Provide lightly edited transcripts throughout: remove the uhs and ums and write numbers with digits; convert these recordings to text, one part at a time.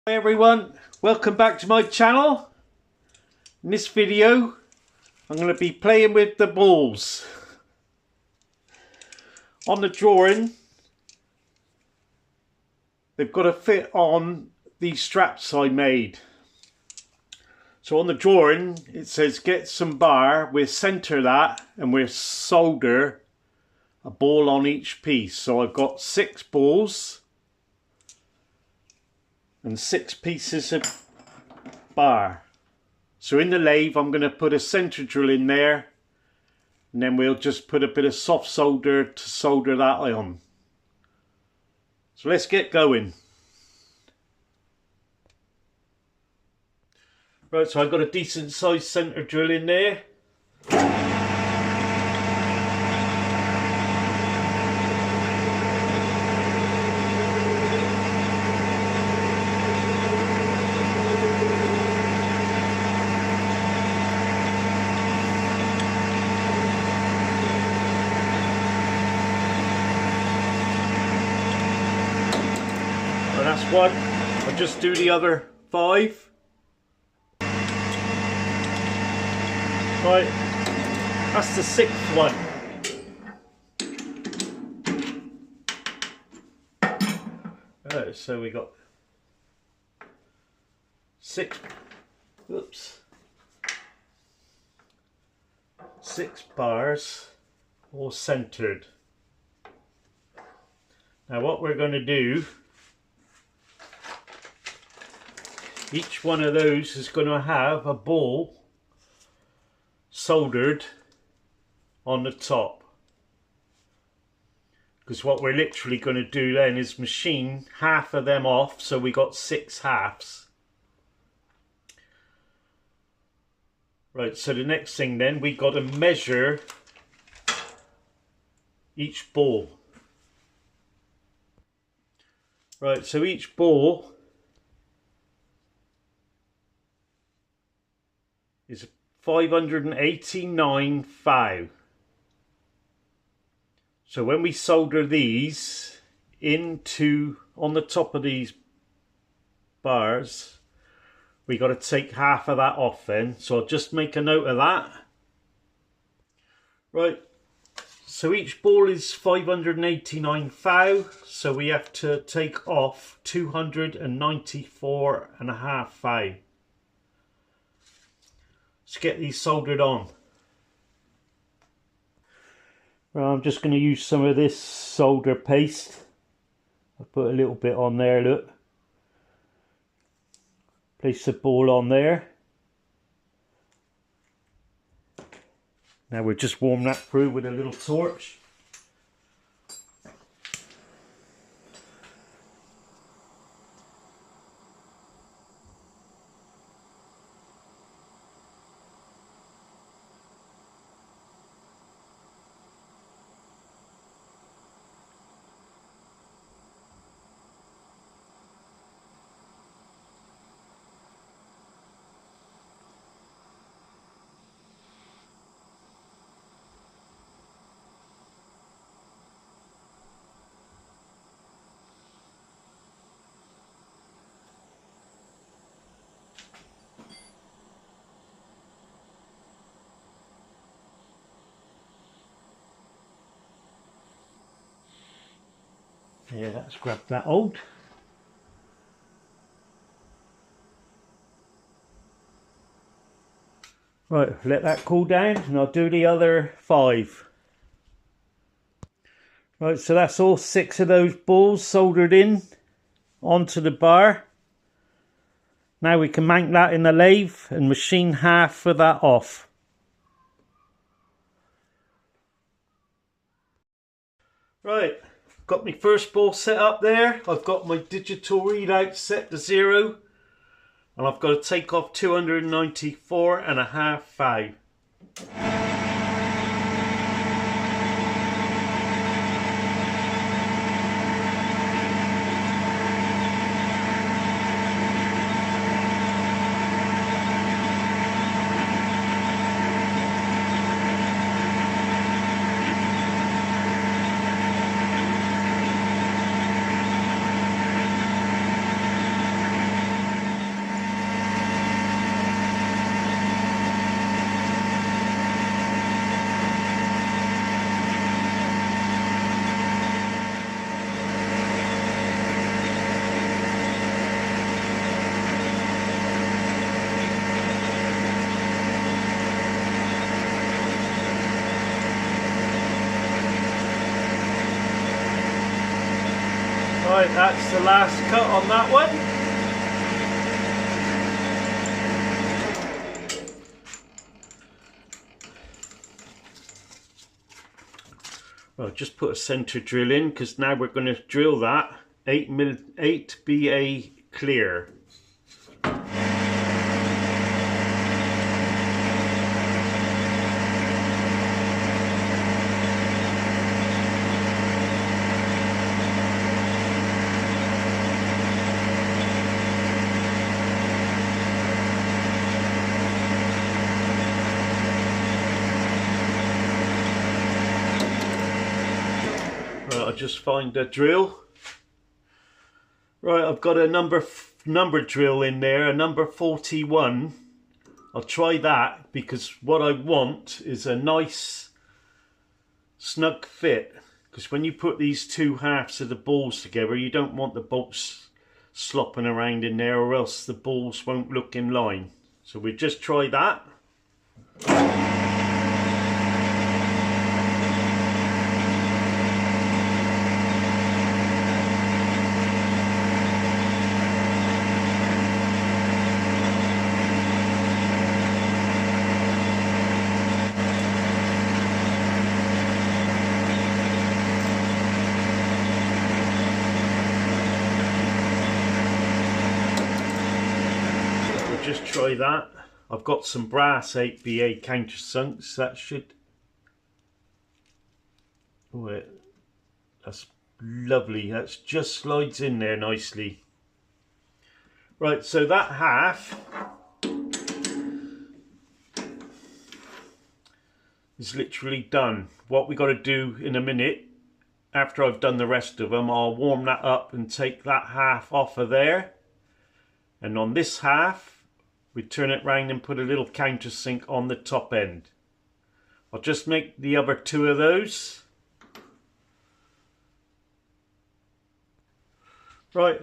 Hi everyone, welcome back to my channel. In this video I'm going to be playing with the balls. On the drawing they've got to fit on these straps I made. So on the drawing it says get some bar, we'll centre that and we'll solder a ball on each piece. So I've got 6 balls and 6 pieces of bar. So in the lathe I'm going to put a centre drill in there and then we'll just put a bit of soft solder to solder that on. So let's get going. Right, so I've got a decent sized centre drill in there. That's one. I'll just do the other 5. Right, that's the 6th one. Right, so we got 6 bars all centered. Now what we're going to do, each one of those is going to have a ball soldered on the top, because what we're literally going to do then is machine half of them off, so we got 6 halves. Right, so the next thing then, we got to measure each ball. Right, so each ball is 589 thou. So when we solder these into on the top of these bars, we got to take half of that off then. So I'll just make a note of that. Right, so each ball is 589 thou, so we have to take off 294.5 thou. Let's get these soldered on. Well, I'm just going to use some of this solder paste. I'll put a little bit on there, look. Place the ball on there. Now we'll just warm that through with a little torch. Yeah, let's grab that old. Right, let that cool down and I'll do the other 5. Right, so that's all 6 of those balls soldered in onto the bar. Now we can mount that in the lathe and machine half of that off. Right, got my first ball set up there. I've got my digital readout set to 0 and I've got to take off 294.5 thou. Right, that's the last cut on that one. Well, just put a centre drill in because now we're going to drill that 8 BA clear. I'll just find a drill. Right, I've got a number drill in there, a number 41. I'll try that because what I want is a nice snug fit. Because when you put these two halves of the balls together, you don't want the bolts slopping around in there, or else the balls won't look in line. So we'll just try that. Just try that. I've got some brass 8BA countersunks. That should... Oh, that's lovely. That just slides in there nicely. Right, so that half is literally done. What we got to do in a minute, after I've done the rest of them, I'll warm that up and take that half off of there. And on this half, we turn it round and put a little countersink on the top end. I'll just make the other two of those. Right,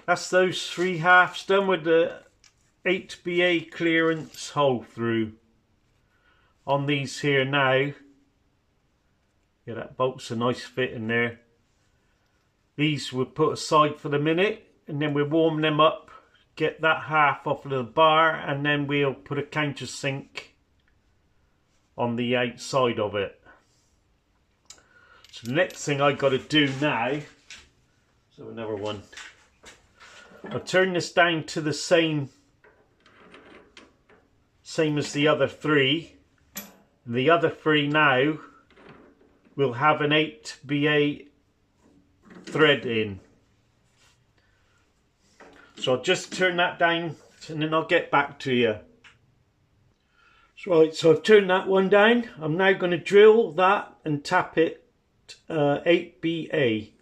that's those three halves done with the 8BA clearance hole through. On these here now, yeah, that bolt's a nice fit in there. These we'll put aside for the minute and then we'll warm them up. Get that half off of the bar and then we'll put a countersink on the outside of it. So the next thing I got to do now, so another one, I'll turn this down to the same as the other three. The other three now will have an 8BA thread in. So I'll just turn that down and then I'll get back to you. Right, so I've turned that one down. I'm now going to drill that and tap it 8BA.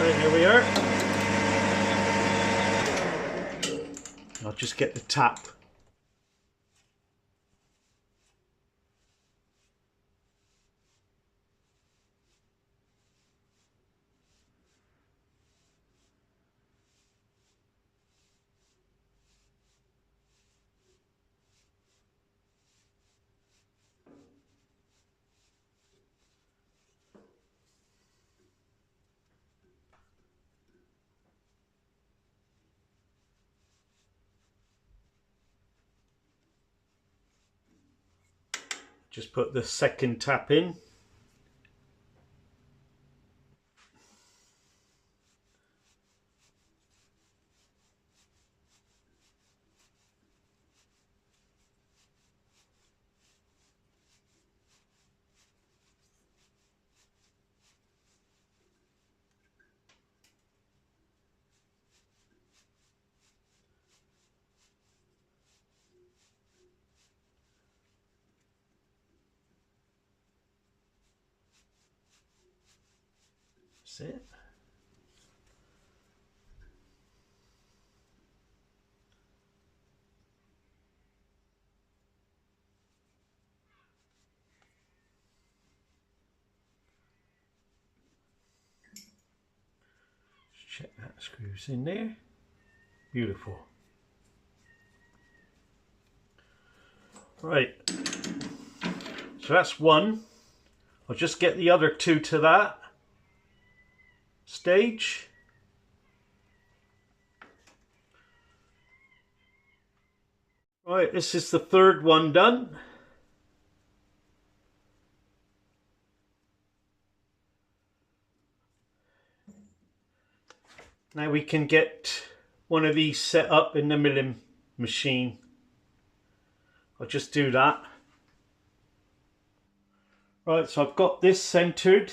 Right, here we are. I'll just get the tap. Just put the second tap in. That's it. check that screws in there. Beautiful. Right, so that's one. I'll just get the other two to that stage. Right, this is the third one done. Now we can get one of these set up in the milling machine. I'll just do that. Right, so I've got this centered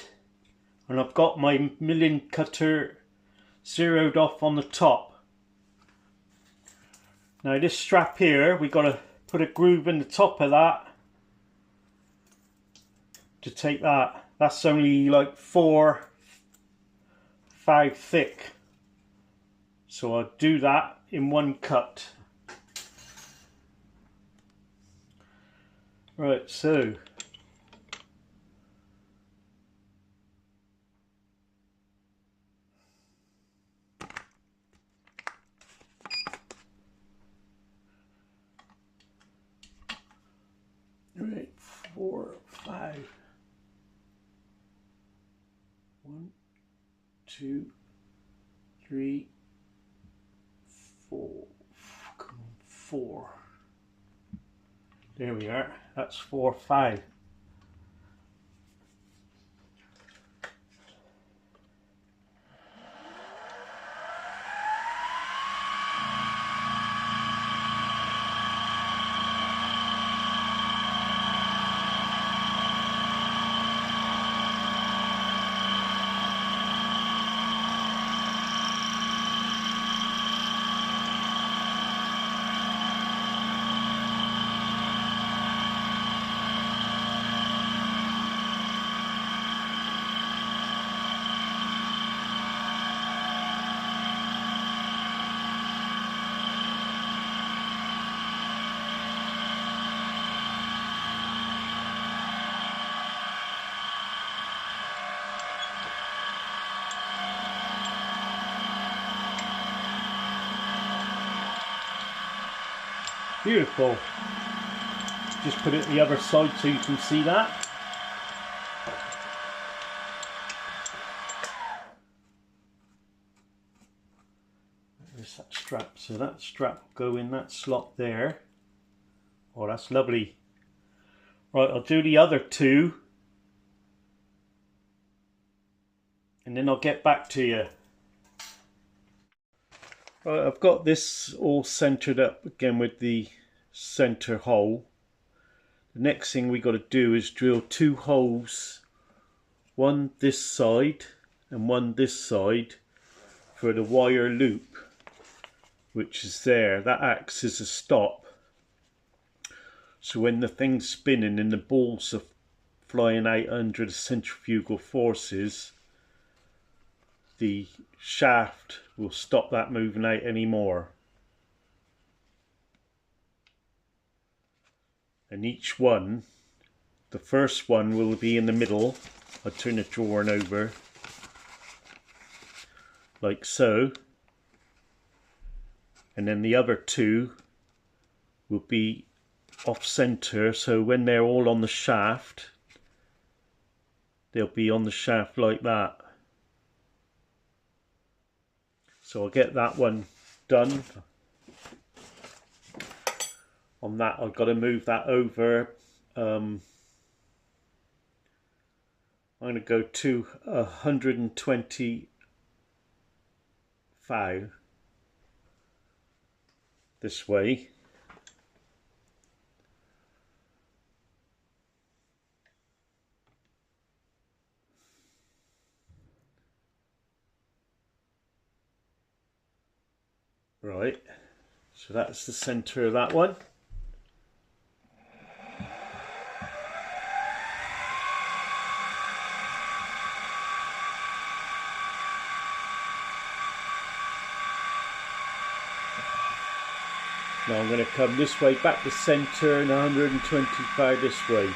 and I've got my milling cutter zeroed off on the top. Now this strap here, we've got to put a groove in the top of that to take that. That's only like 4-5 thick. So I'll do that in one cut. Right, so right, 4, 5. 1, 2, 3, 4. Come on, 4. There we are. That's 4, 5. Beautiful. Just put it the other side so you can see that. There's that strap. So that strap will go in that slot there. Oh, that's lovely. Right, I'll do the other two. And then I'll get back to you. Right, I've got this all centered up again with the center hole. The next thing we got to do is drill 2 holes, one this side and one this side, for the wire loop which is there. That acts as a stop, so when the thing's spinning and the balls are flying out under the centrifugal forces, the shaft will stop that moving out anymore. And each one, the first one will be in the middle. I turn the drawing over like so, and then the other 2 will be off center, so when they're all on the shaft, they'll be on the shaft like that. So I'll get that one done. On that, I've got to move that over. I'm going to go to 125 this way. Right, so that's the center of that one. Now I'm going to come this way back to center and 125 this way.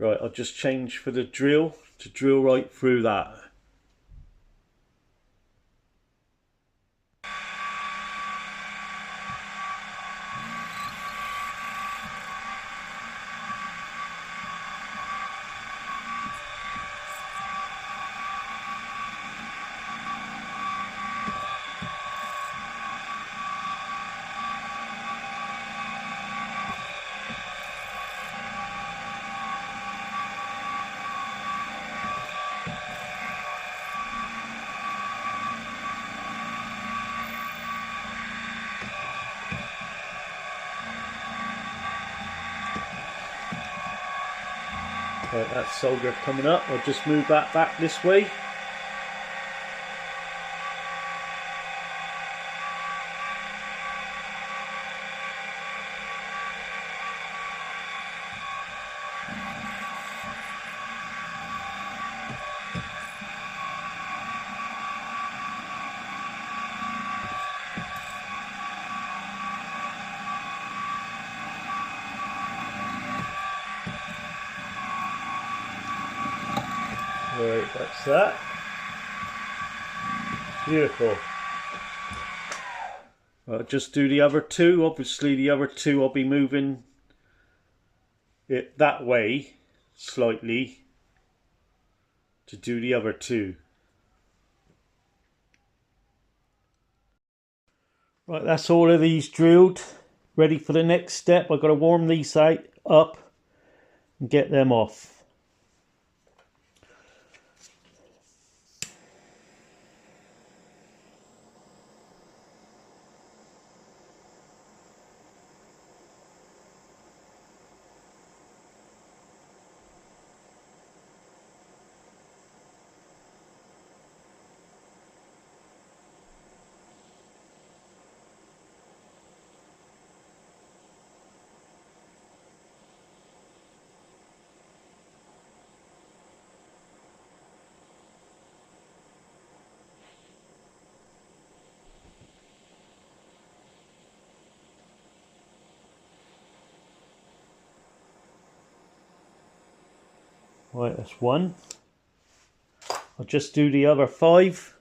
Right, I'll just change for the drill to drill right through that. Right, that's solder coming up. I'll just move that back this way. Right, that's that. Beautiful. I'll just do the other two. Obviously the other two I'll be moving it that way slightly to do the other two. Right, that's all of these drilled. Ready for the next step. I've got to warm these up and get them off. Right, that's one. I'll just do the other 5.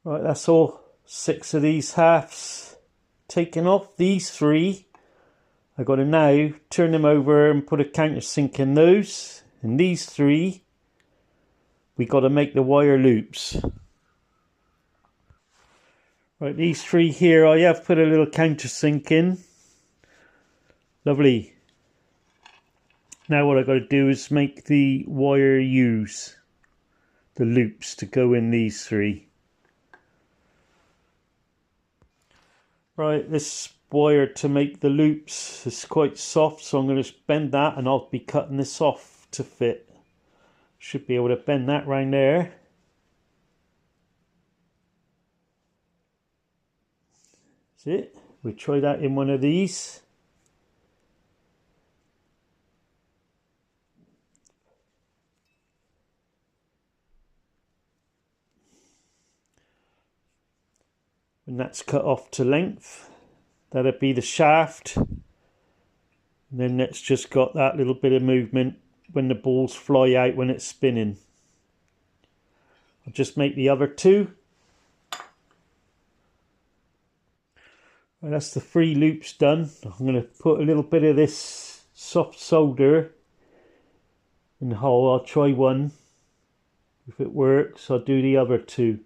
Right, that's all 6 of these halves taken off. These 3, I've got to now turn them over and put a countersink in those. And these 3, we got to make the wire loops. Right, these 3 here, I have put a little countersink in. Lovely. Now what I've got to do is make the wire use the loops to go in these 3. Right, this wire to make the loops is quite soft, so I'm going to bend that and I'll be cutting this off to fit. Should be able to bend that round there. That's it. We'll try that in one of these. And that's cut off to length. That'll be the shaft. And then it's just got that little bit of movement when the balls fly out when it's spinning. I'll just make the other 2. And that's the 3 loops done. I'm going to put a little bit of this soft solder in the hole. I'll try one. If it works, I'll do the other 2.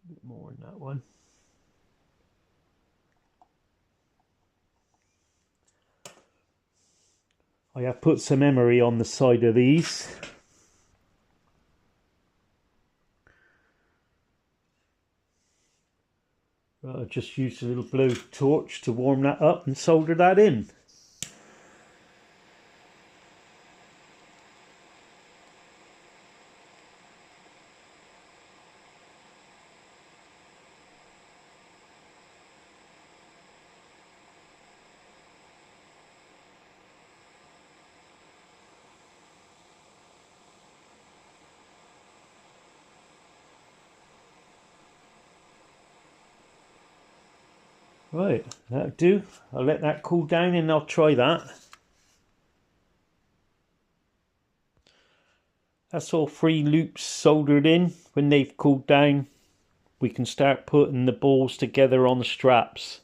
A bit more in that one. I have put some emery on the side of these. I'll just use a little blow torch to warm that up and solder that in. Right, that'll do. I'll let that cool down and I'll try that. That's all 3 loops soldered in. When they've cooled down, we can start putting the balls together on the straps.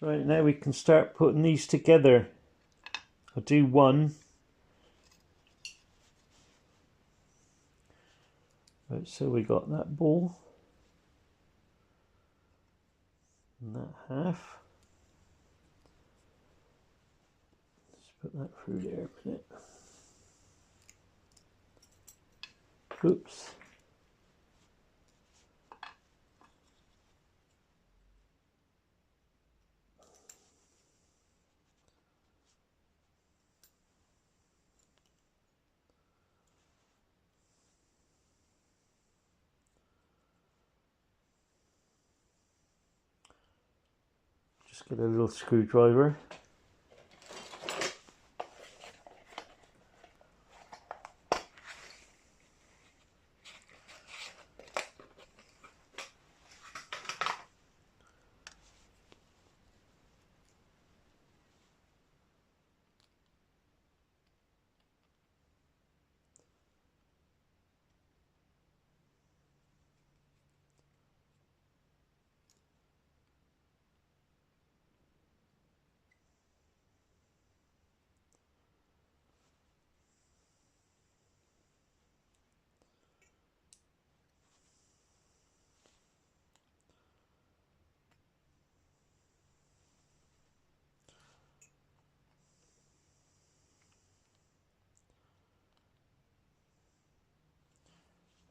Right, now we can start putting these together. I'll do one. Right, so we got that ball. And that half. Let's put that through there a minute. Oops. Just get a little screwdriver.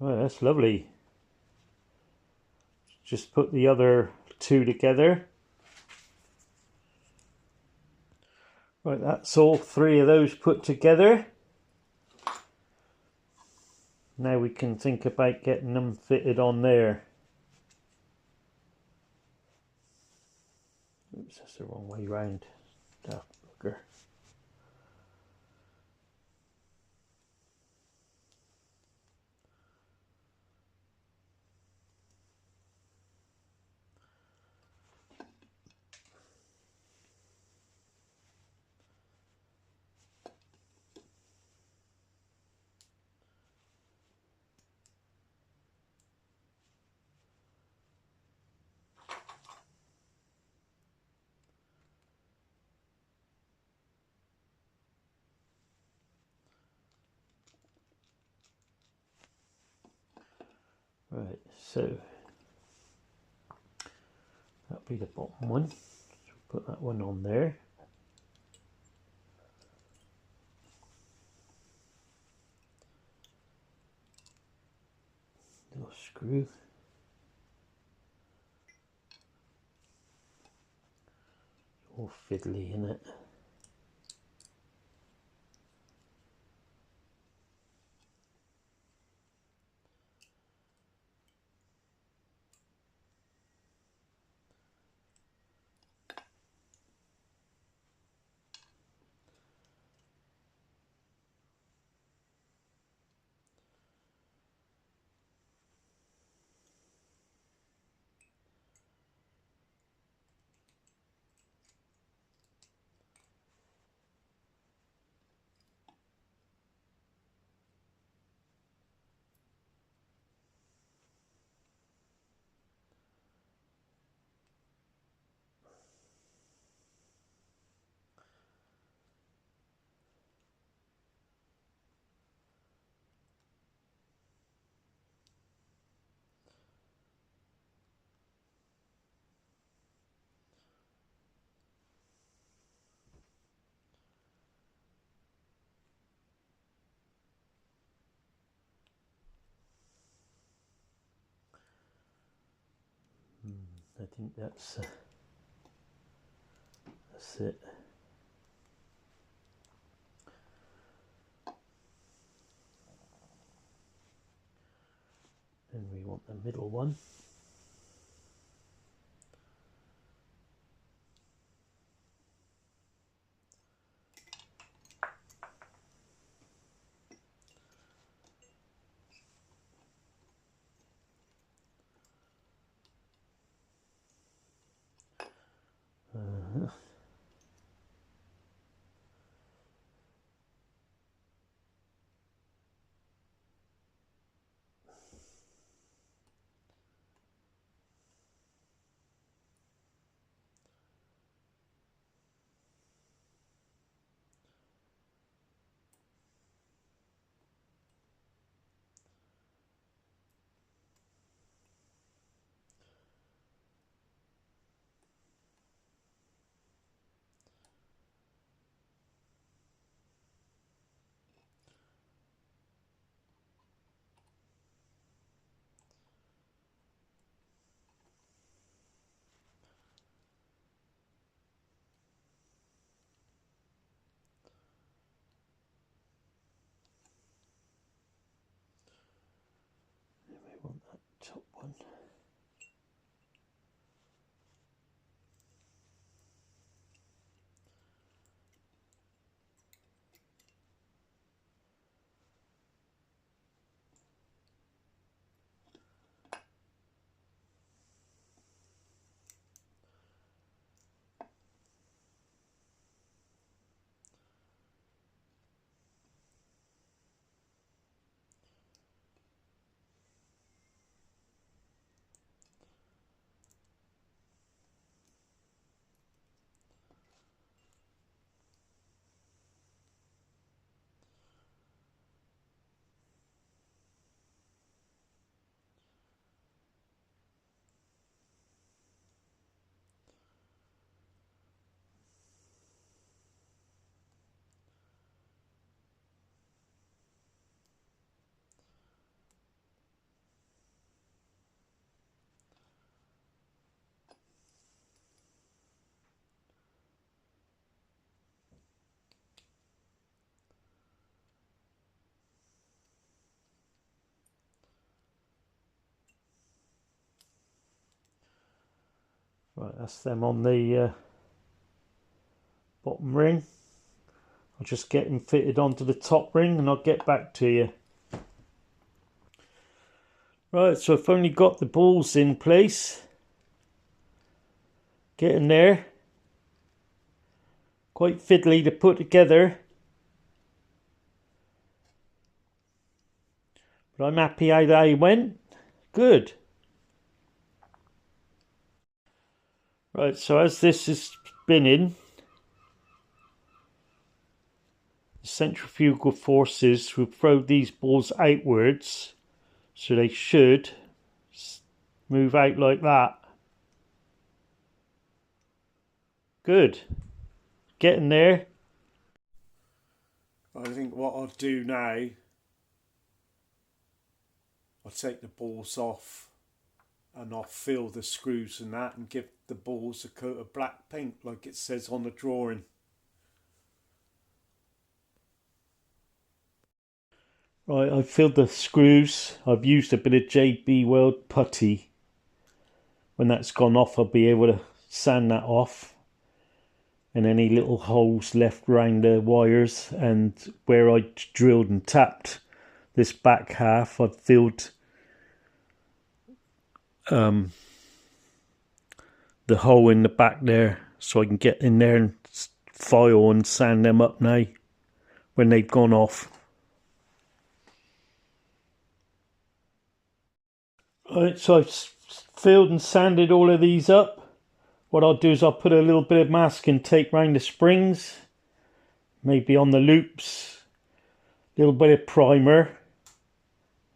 Right, that's lovely. Just put the other 2 together. Right, that's all 3 of those put together. Now we can think about getting them fitted on there. Oops, that's the wrong way round. Daft bugger. Right, so that'll be the bottom one. So put that one on there. Little screw. All fiddly in it. I think that's it. Then we want the middle one. want that top one. Right, that's them on the bottom ring. I'll just get them fitted onto the top ring and I'll get back to you. Right, so I've only got the balls in place. Getting there. Quite fiddly to put together. But I'm happy how they went. Good. Right, so as this is spinning, the centrifugal forces will throw these balls outwards, so they should move out like that. Good. Getting there. I think what I'll do now, I'll take the balls off and I'll fill the screws and that and give the balls a coat of black paint like it says on the drawing. Right, I've filled the screws. I've used a bit of JB Weld putty. When that's gone off, I'll be able to sand that off. And any little holes left around the wires, and where I drilled and tapped this back half, I've filled the hole in the back there, so I can get in there and file and sand them up now when they've gone off. Right, so I've filled and sanded all of these up. What I'll do is I'll put a little bit of masking tape around the springs, maybe on the loops, a little bit of primer.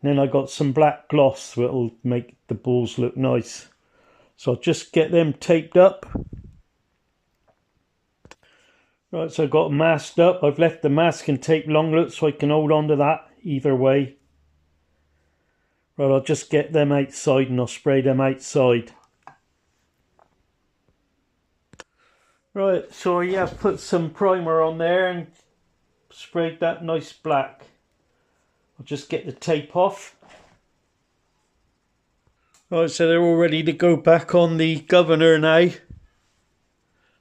And then I got some black gloss that will make the balls look nice. So I'll just get them taped up. Right, so I've got them masked up. I've left the masking tape long look so I can hold on to that either way. Right, I'll just get them outside and I'll spray them outside. Right, so I have put some primer on there and sprayed that nice black. I'll just get the tape off. Right, so they're all ready to go back on the governor now.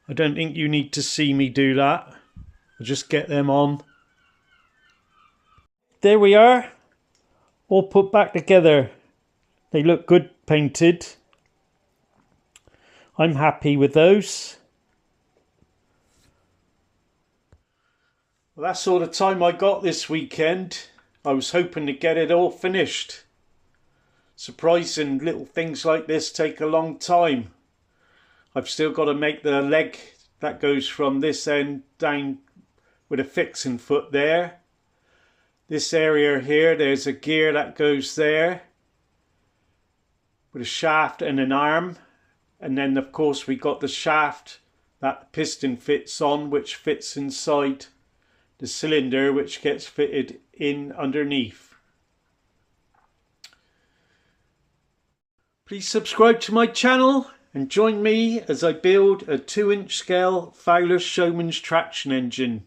I don't think you need to see me do that. I'll just get them on. There we are. All put back together. They look good painted. I'm happy with those. Well, that's all the time I got this weekend. I was hoping to get it all finished. Surprising, little things like this take a long time. I've still got to make the leg that goes from this end down with a fixing foot there. This area here, there's a gear that goes there with a shaft and an arm. And then of course we got the shaft that the piston fits on, which fits inside the cylinder, which gets fitted in underneath. Please subscribe to my channel and join me as I build a 2-inch scale Fowler Showmans Traction engine.